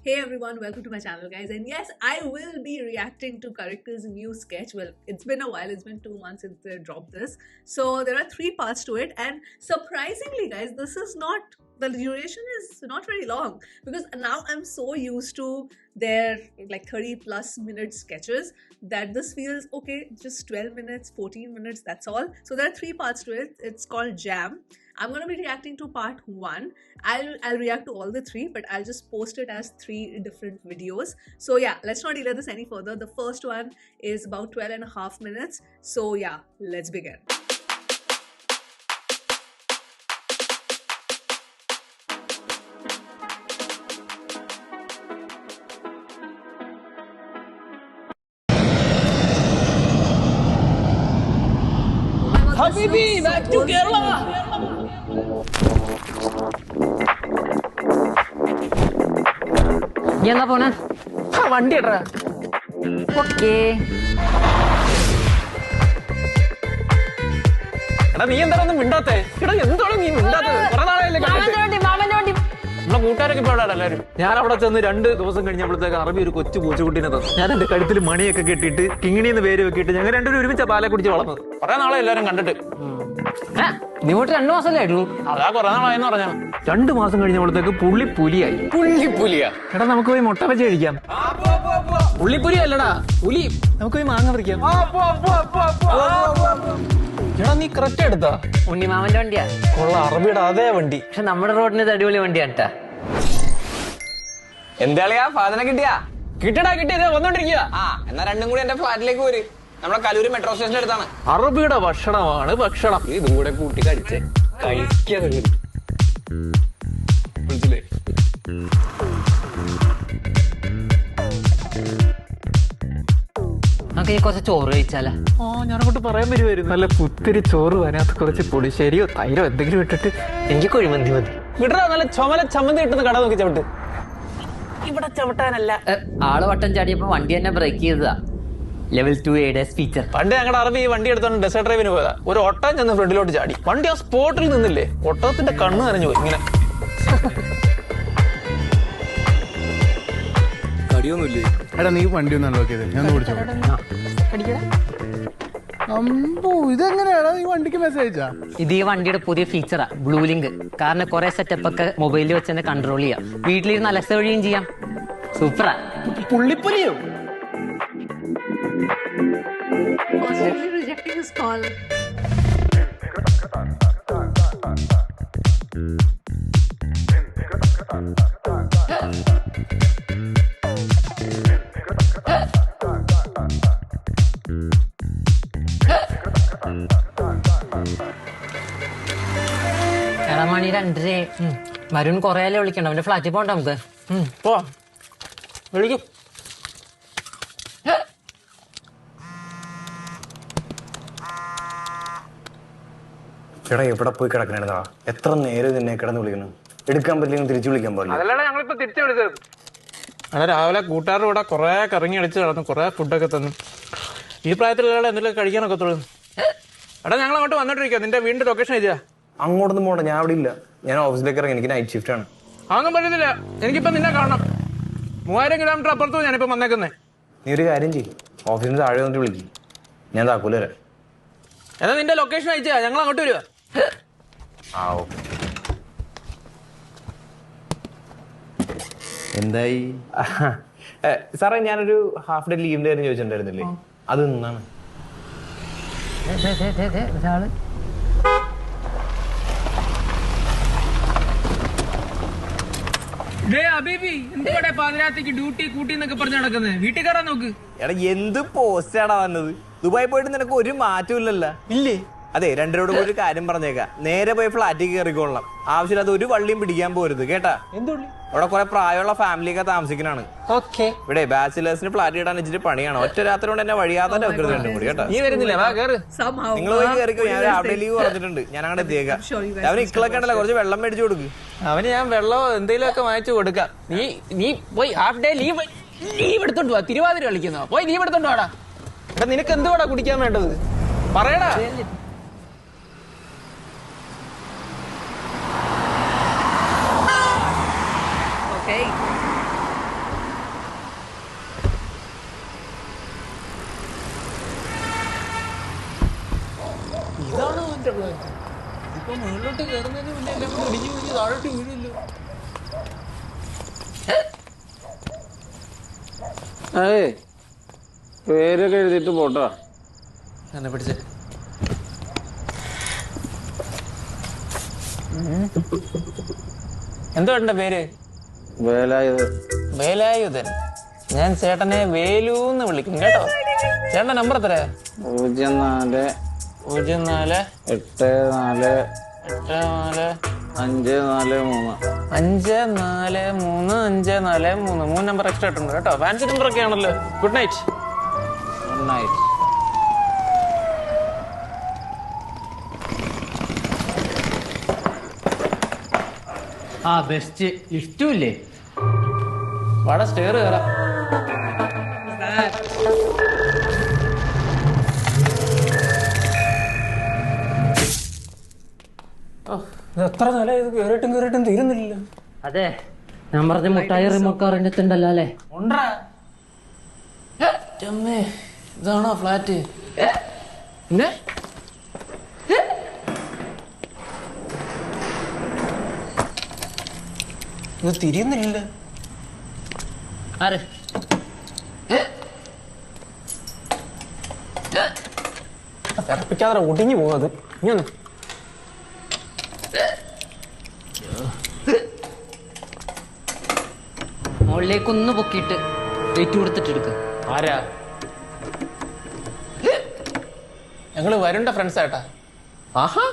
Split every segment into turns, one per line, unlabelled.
Hey everyone, welcome to my channel guys, and yes, I will be reacting to Karik's new sketch. Well, it's been a while, it's been 2 months since they dropped this. So there are 3 parts to it, and surprisingly guys, the duration is not very long because now I'm so used to their like 30 plus minute sketches that this feels okay, just 12 minutes, 14 minutes, that's all. So there are 3 parts to it. It's called Jam. I'm going to be reacting to part 1. I'll react to all the 3, but I'll just post it as 3 different videos. So yeah, let's not delay this any further. The first one is about 12.5 minutes. So yeah, let's begin.
Habibi, back to Kerala.
നീ എന്നാ പോണേ?
വണ്ടി ഇട.
Okay.
എടാ നീ എന്താ ഒന്നും മിണ്ടാത്തേ? എടാ എന്താണ് നീ മിണ്ടാത്തത്? കുറെ നാളായില്ലേ കണ്ടിട്ട്. നമ്മുടെ കൂട്ടുകാരൊക്കെ ഇപ്പോൾ അവിടെ എല്ലാവരും. ഞാൻ അവിടെ ചെന്ന് 2 ദിവസം കഴിഞ്ഞപ്പോഴത്തേക്ക് അറബി ഒരു കൊച്ചു പൂച്ചക്കുട്ടീനെ തന്നു. ഞാൻ എന്റെ കഴുത്തിൽ മണിയൊക്കെ കെട്ടിയിട്ട് കിങ്ങിണി എന്ന് പേര് വെക്കിയിട്ട് ഞങ്ങൾ രണ്ടുപേരും ഒരുമിച്ച പാലെ കുടിച്ച് വളർന്നത്. കുറെ നാളെ എല്ലാവരും കണ്ടിട്ട്.
നീ പോയിട്ട് 2 മാസമല്ലേ ആയിട്ടുള്ളൂ?
അതാ കുറെ നാളായെന്ന് പറഞ്ഞാ.
2 മാസം കഴിഞ്ഞപ്പോഴത്തേക്ക് പുള്ളിപ്പുലിയായി.
പുള്ളിപ്പുലിയാ?
എടാ നമുക്ക് പോയി മുട്ട വെച്ച് കഴിക്കാം.
പുള്ളിപ്പുലി അല്ലടാ, പുലി.
നമുക്ക് പോയി മാങ്ങ പറിക്കാം.
എടാ നീ കറക്റ്റ് എടുത്താ?
ഉണ്ണിമാമന്റെ വണ്ടിയാ.
കൊള്ള അറബിയുടെ അതേ വണ്ടി.
പക്ഷെ നമ്മുടെ റോഡിന് അടിപൊളി വണ്ടിയാണ് കേട്ടാ.
എന്താളിയാ ഫാദറിനെ കിട്ടിയാ?
കിട്ടടാ കിട്ടിയത് വന്നോണ്ടിരിക്കുക.
എന്നാ രണ്ടും കൂടി എന്റെ ഫ്ലാറ്റിലേക്ക് പോര്. നമ്മുടെ കലൂര് മെട്രോ സ്റ്റേഷന്റെ അടുത്താണ്.
അറബിയുടെ ഭക്ഷണമാണ് ഭക്ഷണം.
ഇതും കൂടെ കൂട്ടി കഴിച്ചേ കഴിക്കാതെ വിളിച്ചില്ലേ?
നമുക്ക് ഈ കുറച്ച് ചോറ് കഴിച്ചാലേ?
ഞാനങ്ങോട്ട് പറയാൻ വരുമായിരുന്നു. നല്ല പുത്തിരി ചോറ് അതിനകത്ത് കുറച്ച് പൊടിശ്ശേരിയോ തൈരോ എന്തെങ്കിലും ഇട്ടിട്ട്.
എനിക്ക് കുഴിമന്തി മതി.
വിടറാ, നല്ല ചുമല ചമ്മന്തി കിട്ടുന്ന കട നോക്കി ചവിട്ട്. ഇവിടെ ചവിട്ടാനല്ല.
ആള് വട്ടം ചാടിയപ്പോ വണ്ടി തന്നെ ബ്രേക്ക് ചെയ്തതാ. Level 2 ADAS feature.
പണ്ട് ഞങ്ങളുടെ അറബി ഈ വണ്ടി എടുത്തോണ്ട് ഡെസേർട്ട് ഡ്രൈവിന് പോയതാ. ഒരു ഒട്ടം ചെന്ന് ഫ്രണ്ടിലോട്ട് ചാടി. വണ്ടി ആ സ്പോട്ടിൽ നിന്നില്ലേ, ഒട്ടകത്തിന്റെ കണ്ണ് നനഞ്ഞു പോയി. ഇങ്ങനെ
കടിയൊന്നുമില്ലേ? എടാ നീ വണ്ടി ഒന്ന് അൺലോക്ക് ചെയ്തേ, ഞാൻ ഓടിച്ചോ. അമ്പോ ഇതെങ്ങനെയാടാ ഈ വണ്ടിക്ക് മെസ്സേജ് അയച്ചാ?
ഇത് ഈ വണ്ടിയുടെ പുതിയ ഫീച്ചറാ, ബ്ലൂ ലിങ്ക്. കാരണം കുറെ സെറ്റപ്പ് ഒക്കെ മൊബൈലിൽ വെച്ച് തന്നെ കൺട്രോൾ ചെയ്യാം. വീട്ടിലിരുന്ന് അലക്സ വഴിയും ചെയ്യാം. സൂപ്പറാ.
പുള്ളിപ്പുലിയോ?
Possibly rejecting his call.
എടാ മണി 2:30. വരുൺ കൊറേ വിളിക്കണ്ട. അവന്റെ ഫ്ലാറ്റിൽ പോകണ്ട നമുക്ക്.
പോ വിളിക്കും.
ചേട്ടാ എവിടെ പോയി കിടക്കണേടാ? എത്ര നേരം നിന്നെ കിടന്ന് വിളിക്കണം? എടുക്കാൻ പറ്റില്ലെങ്കിൽ തിരിച്ചു വിളിക്കാൻ പാടില്ല.
അതല്ലാതെ ഞങ്ങളിപ്പോ തിരിച്ചു വിളിച്ചത്. അല്ല രാവിലെ കൂട്ടുകാരുടെ കൂടെ കുറെ കറങ്ങി അടിച്ച് കിടന്നു, കുറെ ഫുഡൊക്കെ തന്നു. ഈ പ്രായത്തിലുള്ള എന്തെങ്കിലും കഴിക്കാനൊക്കെ തൊഴുന്നു. എടാ ഞങ്ങൾ അങ്ങോട്ട് വന്നോണ്ടിരിക്കുക. നിന്റെ വീടിന്റെ ലൊക്കേഷൻ എഴുതിയാ?
അങ്ങോട്ടൊന്നും പോകണ്ട, ഞാൻ അവിടെ ഇല്ല. ഞാൻ ഓഫീസിലേക്ക് ഇറങ്ങി, എനിക്ക് നൈറ്റ് ഷിഫ്റ്റ് ആണ്.
അതൊന്നും പറ്റുന്നില്ല, എനിക്കിപ്പോ നിന്നെ കാണണം. 3000 കിലോമീറ്റർ അപ്പുറത്തും ഞാനിപ്പോ വന്നേക്കുന്നേ.
നീ ഒരു കാര്യം ചെയ്യും, ഓഫീസിന് താഴെ വന്നിട്ട് വിളിക്കും, ഞാൻ താക്കൂല വരാം.
എന്നാ നിന്റെ ലൊക്കേഷൻ അയച്ചാ ഞങ്ങൾ അങ്ങോട്ട് വരുക.
ഓക്കെ. എന്തായി സാറേ? ഞാനൊരു ഹാഫ് ഡേ ലീവിന്റെ കാര്യം ചോദിച്ചിട്ടുണ്ടായിരുന്നില്ലേ, അത് നിന്നാണ്.
പാതിരാത്തേക്ക് ഡ്യൂട്ടി കൂട്ടി എന്നൊക്കെ പറഞ്ഞു നടക്കുന്നത്. വീട്ടിൽ കയറാൻ നോക്ക്.
എടാ എന്ത് പോസ്റ്റാടാ വന്നത്? ദുബായി പോയിട്ട് നിനക്ക് ഒരു മാറ്റവും ഇല്ലല്ലോ.
ഇല്ലേ?
അതെ, രണ്ടരോട് പോയി ഒരു കാര്യം പറഞ്ഞേക്കാം. നേരെ പോയി ഫ്ലാറ്റിൽ കയറിക്കൊള്ളാം. ആവശ്യമില്ലാതെ ഒരു വള്ളിയും പിടിക്കാൻ പോരുത് കേട്ടാ.
എന്തുള്ളി?
അവിടെ കുറെ പ്രായമുള്ള ഫാമിലിയൊക്കെ താമസിക്കണാണ്.
ഓക്കെ.
ഇവിടെ ബാച്ചിലേഴ്സിന് ഫ്ലാറ്റ് ഇടാൻ വെച്ചിട്ട് പണിയാണ്. ഒറ്റ രാത്രി കൊണ്ട് എന്നെ വഴിയാതെ വെക്കരുത് രണ്ടും കൂടി കേട്ടാ.
നീ വരുന്നില്ല? വാ കേറ്.
Somehow.
നിങ്ങൾ പോയി കയറിക്കോ, ഞാൻ ഹാഫ് ഡേ ലീവ് പറഞ്ഞിട്ടുണ്ട്. ഞാൻ അങ്ങനെ എത്തിയേക്കാം. അവന് ഇക്കളൊക്കെ ഉണ്ടല്ലോ, കുറച്ച് വെള്ളം മേടിച്ചു കൊടുക്ക്.
അവന് ഞാൻ വെള്ളമോ എന്തെങ്കിലും ഒക്കെ വാങ്ങിച്ചു കൊടുക്കാം. നീ പോയി ഹാഫ് ഡേ ലീവ് എടുത്തോണ്ട് പോവാ. തിരുവാതിര കളിക്കുന്നോ? പോയി ലീവ് എടുത്തോണ്ട് വാടാ. എടാ നിനക്ക് എന്തുവാടാ കുടിക്കാൻ വേണ്ടത്? പറയടാ.
Okay.
മുകളിലോട്ട് കയറുന്നതിന് മുന്നേ എല്ലാം കൂടി ഇടിഞ്ഞു വീഴി താഴോട്ട് വീഴില്ലോ. അതെ പേരൊക്കെ എഴുതിയിട്ട് പോട്ടോ. എന്നെ പിടിച്ചേ. എന്തോ എന്റെ പേര്? വേലായുധൻ. ഞാൻ ചേട്ടനെ വേലൂന്ന് വിളിക്കും കേട്ടോ. ചേട്ടന്റെ നമ്പർ എത്ര?
04
04
84
84
543.
543 543 3 നമ്പർ എക്സ്ട്രാ ഇട്ടുണ്ട് കേട്ടോ. ഫാൻസി നമ്പർ ഒക്കെ ആണല്ലോ. Good night.
Good night.
ആ ബെസ്റ്റ് ഇഷ്ടമില്ലേ?
വാട സ്റ്റെയർ കയറാം. എത്ര നില ഇത് കേറിയിട്ടും തീരുന്നില്ല.
അതെ ഞാൻ പറഞ്ഞ മുട്ടായി റിമോട്ട് കാറിന്റെ അടുത്തുണ്ടല്ലോ അല്ലേ?
ഉണ്ടേ ഇതാണോ ഫ്ലാറ്റ്? പിന്നെ ഇത് തിരിയുന്നില്ല.
ആര്?
തിറപ്പിക്കാതെ ഒടിഞ്ഞു പോകാത്. ഇങ്ങനെ
മുകളിലേക്ക് ഒന്ന് പൊക്കിയിട്ട് വെയിറ്റ് കൊടുത്തിട്ട് എടുക്ക.
ആരാ? ഞങ്ങള് വരുണ്ട ഫ്രണ്ട്സ് ആട്ടാ. ആഹാ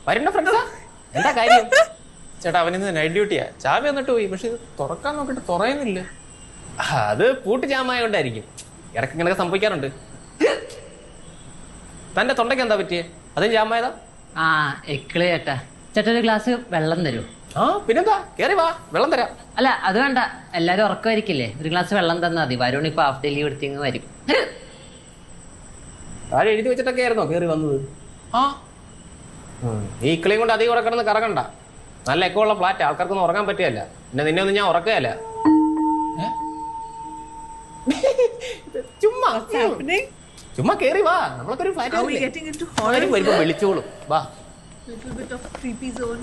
വരുണ്ട ഫ്രണ്ട്സാ? എന്താ കാര്യം? ചേട്ടാ അവനിന്ന് നൈറ്റ് ഡ്യൂട്ടിയാ. ചാവി വന്നിട്ട് പോയി. പക്ഷെ ഇത് തുറക്കാൻ നോക്കിട്ട് തുറയുന്നില്ല. അത് പൂട്ട് ജാമായോണ്ടായിരിക്കും. ഇടയ്ക്ക് ഇങ്ങനെ സംഭവിക്കാറുണ്ട്. തന്റെ തൊണ്ടയ്ക്ക് എന്താ പറ്റിയേ? അതും ജാമായതാ?
ആ എക്കള് ചേട്ടാ. ചേട്ടാ ഒരു ഗ്ലാസ് വെള്ളം തരൂ.
ആ പിന്നെന്താ, കേറി വാ, വെള്ളം തരാം.
അല്ല അത് വേണ്ട, എല്ലാരും ഉറക്കമായിരിക്കില്ലേ, ഒരു ഗ്ലാസ് വെള്ളം തന്നാ മതി. വരുൺ ഇപ്പൊ ഹാഫ് ഡേ ലീവ് എടുത്തിങ്ങ് വരും.
ആരെ എഴുതി വെച്ചിട്ടൊക്കെ ആയിരുന്നോ കേറി വന്നത്? ആ ഈ ഇക്കളയും കൊണ്ട് അധികം ഉറക്കണമെന്ന് കറങ്ങണ്ട. നല്ല എക്കോ ഉള്ള ഫ്ലാറ്റ്, ആൾക്കാർക്കൊന്നും ഉറങ്ങാൻ പറ്റിയല്ല. പിന്നെ നിന്നെ ഒന്നും ഞാൻ ഉറക്കുകയല്ല. ചുമ്മാ ചുമ്മാ കേറി വാ, നമ്മളൊക്കെ ഒരു ഫ്ലാറ്റ് വരുമ്പോ വിളിച്ചോളൂ. വാ
Little bit of creepy zone.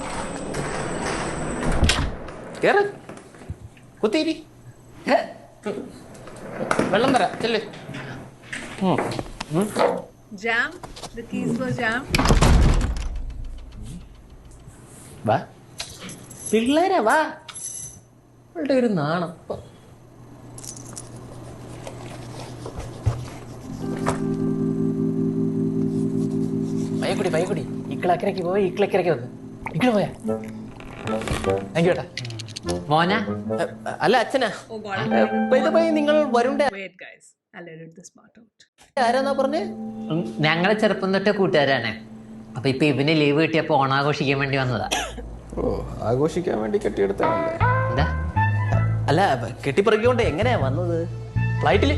കേറ്, കുത്തിരി, വെള്ളം തരാം, ചെല്ല്.
Jam. The keys for jam.
വാ പിള്ളേരെ വാ. അവളുടെ ഒരു നാണം. പയ്യക്കുടി പയ്യക്കുടി. ഇക്കിളക്കരയ്ക്ക് പോയി ഇക്കിളക്കരയ്ക്ക് വന്ന് ഇക്കിള് പോയാ. താങ്ക് യു ഏട്ടാ.
മോന
അല്ല അച്ഛനാ.
Oh God.
നിങ്ങൾ വരുണ്ട
Wait, guys. I'll edit this part out.
ആരാന്നാ പറഞ്ഞേ?
ഞങ്ങളെ ചെറുപ്പം തൊട്ടേ കൂട്ടുകാരാണ്. അപ്പൊ ഇപ്പൊ ഇവന് ലീവ് കിട്ടിയപ്പോ ഓണാഘോഷിക്കാൻ വേണ്ടി വന്നതാ.
ഓ ആഘോഷിക്കാൻ വേണ്ടി കെട്ടിയെടുത്തല്ലേ?
എന്താ?
അല്ല കെട്ടിപ്പറിക്കൊണ്ട് എങ്ങനെയാ വന്നത്? ഫ്ലൈറ്റില്.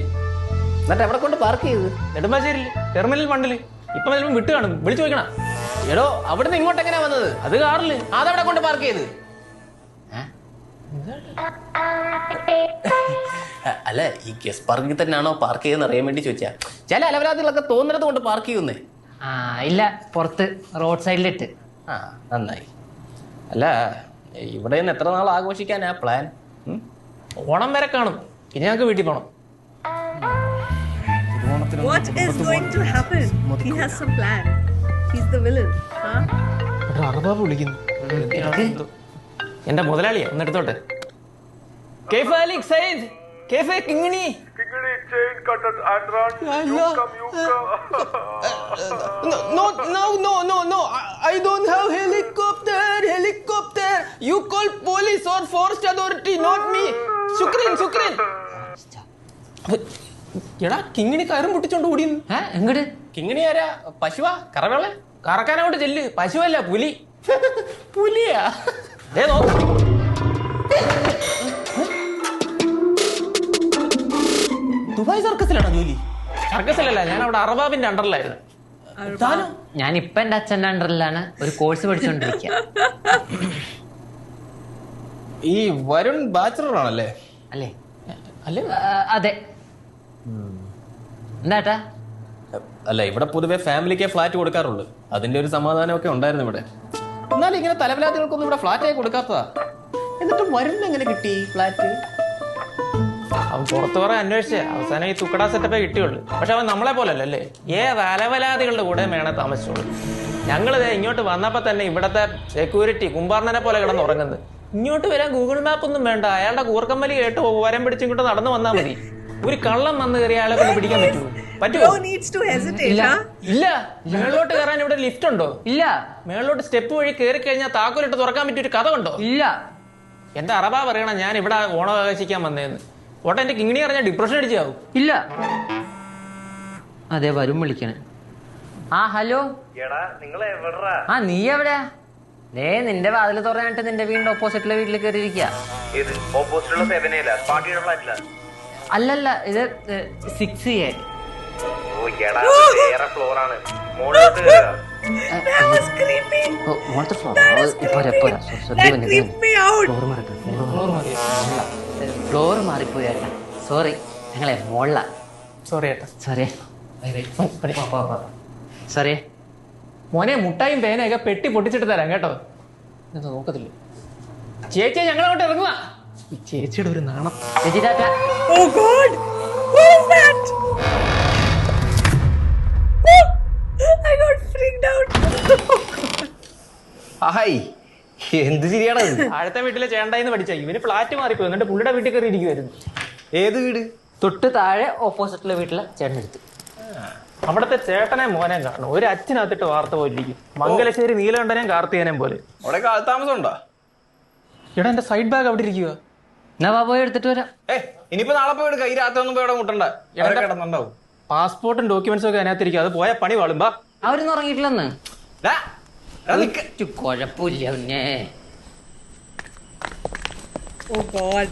എന്നിട്ട് എവിടെ കൊണ്ട് പാർക്ക് ചെയ്ത്? നെടുമ്പാശ്ശേരിയിൽ ടെർമിനൽ 1 ഇപ്പൊ ചിലപ്പോൾ വിട്ട് കാണും. വിളിച്ചു ചോദിക്കണം. എടോ അവിടുന്ന് ഇങ്ങോട്ട് എങ്ങനെയാ വന്നത്? അത് കാറില്. അതവിടെ കൊണ്ട് പാർക്ക് ചെയ്ത്. അല്ല ഈ ഗസ്റ്റ് പാർക്കിൽ തന്നെയാണോ പാർക്ക് ചെയ്തെന്ന് അറിയാൻ വേണ്ടി ചോദിച്ചാ. ചില അലവരാതികളൊക്കെ തോന്നുന്നത് കൊണ്ട് പാർക്ക് ചെയ്യുന്നേ.
ആ ഇല്ല, പുറത്ത് റോഡ് സൈഡിലിട്ട്.
ആ നന്നായി. അല്ല ഇവിടെ നിന്ന് എത്ര നാൾ ആഘോഷിക്കാനാ പ്ലാൻ? ഓണം വരെ കാണും. ഇനി ഞങ്ങൾക്ക് വീട്ടിൽ പോകണം.
What is going to happen? He has some plan. He's the villain. Huh?
അറബാബ് വിളിക്കുന്നു. എന്റെ മുതലാളിയാ, ഒന്നെടുത്തോട്ടെ. I don't have helicopter. You call police or forest authority, not me. Shukrin. എടാ കിങ്ങിണി കയറും പൊട്ടിച്ചോണ്ട് ഓടി.
എങ്ങട്?
കിങ്ങിണി ആരാ? പശുവാ? കറവള കറക്കാനോട്ട് ചെല്ല്. പശുവല്ല, പുലി. പുലിയാ? ദുബായ് സർക്കസിലാണോ ജോലി? സർക്കസിലല്ല, ഞാൻ അവിടെ അറബാബിന്റെ അണ്ടറിലായിരുന്നു.
ഞാൻ ഇപ്പൊ എന്റെ അച്ഛന്റെ അണ്ടറിലാണ് ഒരു കോഴ്സ് പഠിച്ചോണ്ടിരിക്കുക.
ഈ വരുൺ ബാച്ചലർ ആണല്ലേ?
അല്ലേ?
അല്ലേ?
അതെ. എന്താട്ടാ?
അല്ല ഇവിടെ പൊതുവെ ഫാമിലിക്ക് ഫ്ലാറ്റ് കൊടുക്കാറുള്ളൂ. അതിന്റെ ഒരു സമാധാനമൊക്കെ ഉണ്ടായിരുന്നു ഇവിടെ. എന്നാലും ഇങ്ങനെ തലവലാദികൾക്കൊന്നും ഇവിടെ ഫ്ലാറ്റ് ആയി കൊടുക്കാത്തതാ. എന്നിട്ട് വരുന്ന എങ്ങനെ കിട്ടി ഫ്ലാറ്റ്? അവൻ പുറത്ത് കുറെ അന്വേഷിച്ച അവസാനം ഈ തുക്കട സെറ്റപ്പേ കിട്ടിയുള്ളൂ. പക്ഷെ അവൻ നമ്മളെ പോലല്ലേ, അലവലാദികളുടെ കൂടെ മേണെ താമസിച്ചോളൂ. ഞങ്ങളിത് ഇങ്ങോട്ട് വന്നപ്പോൾ തന്നെ ഇവിടത്തെ സെക്യൂരിറ്റി കുമ്പാർണനെ പോലെ കിടന്ന് ഉറങ്ങുന്നത്. ഇങ്ങോട്ട് വരാൻ ഗൂഗിൾ മാപ്പ് ഒന്നും വേണ്ട, അയാളുടെ കൂർക്കമ്പലി കേട്ട് വരം പിടിച്ചിങ്ങോട്ട് നടന്നു വന്നാൽ മതി. ഒരു കള്ളം വന്ന് കയറി അയാളെ കൊണ്ട് പിടിക്കാൻ പറ്റുമോ? ഇല്ല. മേളിലോട്ട് കയറാൻ ഇവിടെ ലിഫ്റ്റ് ഉണ്ടോ? ഇല്ല. മേളിലോട്ട് സ്റ്റെപ്പ് വഴി കയറി കഴിഞ്ഞാൽ താക്കോലിട്ട് തുറക്കാൻ പറ്റിയ ഒരു കഥ ഉണ്ടോ? ഇല്ല. എന്റെ അറബ പറയണം ഞാൻ ഇവിടെ ഓണം ആഘോഷിക്കാൻ വന്നേന്ന്. ഓട്ടെ എന്റെ കിങ്ങിണി അറിഞ്ഞാൽ ഡിപ്രഷൻ അടിച്ചാവും.
ഇല്ല. അതെ വരും വിളിക്കണേ. ആ ഹലോ. ആ നീ എവിടെയാ? നിന്റെ വാതിൽ തുറന്നിട്ട് നിന്റെ വീടിന്റെ ഓപ്പോസിറ്റിലെ വീട്ടിൽ കയറിയിരിക്കുക. അല്ലല്ല, ഇത് 6A. ഫ്ലോർ മാറിപ്പോയേട്ടാ. സോറി, ഞങ്ങളെ മോളില.
സോറി ഏട്ടാ.
Sorry sorry.
മോനെ മുട്ടായും പേനയൊക്കെ പെട്ടി പൊട്ടിച്ചിട്ട് തരാം കേട്ടോ. നോക്കത്തില്ല ചേച്ചി, ഞങ്ങളങ്ങോട്ട് ഇറങ്ങുക. ചേച്ചിയുടെ ഒരു നാണം.
ചേച്ചി Tata.
Oh God! What is that? Oh, I got freaked out.
Hi, എന്ത് ശരിയാണത്?
അടുത്ത വീട്ടിലെ ചേണ്ടായിന്ന് പഠിച്ച ഇവന് ഫ്ലാറ്റ് മാറിപ്പോയി. എന്നിട്ട് പുള്ളിയുടെ വീട്ടിൽ കയറി ഇരിക്കുവായിരുന്നു.
ഏത് വീട്?
തൊട്ട് താഴെ ഓപ്പോസിറ്റിലെ വീട്ടിലെ ചേട്ടനെടുത്ത്.
അവിടത്തെ ചേട്ടനെ മോനെ കാണും. ഒരു അച്ഛനകത്തിട്ട് വാർത്ത പോലിരിക്കും. മംഗലശ്ശേരി നീലകണ്ഠനെയും കാർത്തികനെയും പോലെ.
അവിടെ കാലതാമസം ഉണ്ടോ?
എടാ എന്റെ സൈഡ് ബാഗ് അവിടെ ഇരിക്കുക.
എന്നാ പോയി എടുത്തിട്ട് വരാം.
ഇനിയിപ്പോ നാളെ പോയി എടുക്കാം. ഈ രാത്രി ഒന്നും പോയി അവിടെ മുട്ടണ്ട. കിടന്നുണ്ടാവും.
പാസ്പോർട്ടും ഡോക്യുമെന്റ്സും ഒക്കെ അതിനകത്തിരിക്കും. അത് പോയ പണി വാളുമ്പോ.
അവരൊന്നും ഉറങ്ങിയിട്ടില്ലെന്ന്. കുഴപ്പമില്ല പിന്നെ.
Oh God.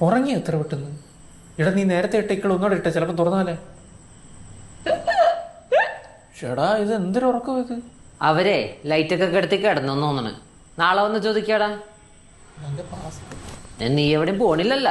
ഉറങ്ങി എത്ര പെട്ടെന്ന്. എടാ നീ നേരത്തെ ഇട്ടേക്കൾ ഒന്നോടെ ഇട്ട ചിലപ്പോ തുറന്നാലേ. ചേടാ ഇത് എന്തൊരു ഉറക്കം ഇത്.
അവരെ ലൈറ്റൊക്കെ കിടത്തി കിടന്നു തോന്നണ്. നാളെ വന്ന് ചോദിക്കാടാ. നീ എവിടെയും പോണില്ലല്ല.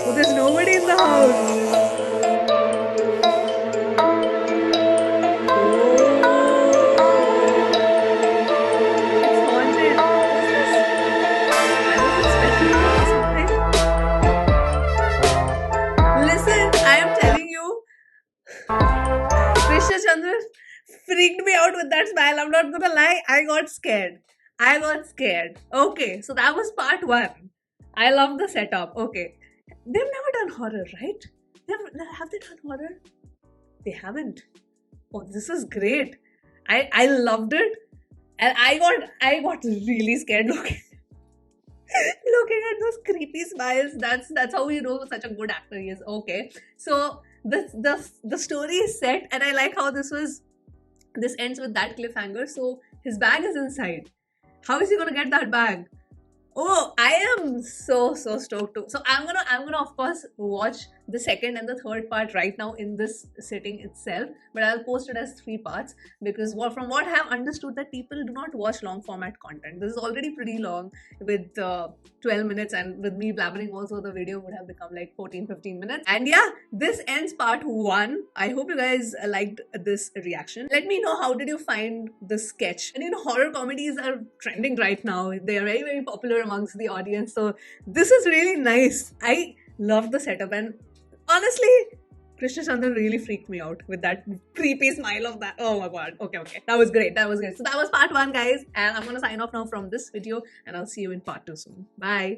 Oh, there's nobody in the house. It's haunted. What's this? I don't know, special or something. Listen, I am telling you, Krishna Chandra freaked me out with that smile. I'm not gonna lie, I got scared. Okay, so that was part 1. I love the setup. Okay. They've never done horror, right? Have they done horror? They haven't. Oh, this is great. I loved it. And I got really scared looking at those creepy smiles. That's how you know such a good actor he is. Okay. So the story is set, and I like how this ends with that cliffhanger. So his bag is inside. How is he gonna get that bag? Oh, I am so stoked too. So I'm gonna of course watch the second and the third part right now in this sitting itself, but I'll post it as 3 parts because from what I have understood that people do not watch long format content. This is already pretty long with 12 minutes, and with me blabbering also the video would have become like 14-15 minutes. And yeah, this ends part 1. I hope you guys liked this reaction. Let me know how did you find the sketch. And you know, horror comedies are trending right now. They are very, very popular amongst the audience. So this is really nice. I love the setup, and honestly, Krishna Chandra really freaked me out with that creepy smile of that. Oh my God. Okay. That was great. So that was part 1, guys. And I'm going to sign off now from this video, and I'll see you in part 2 soon. Bye.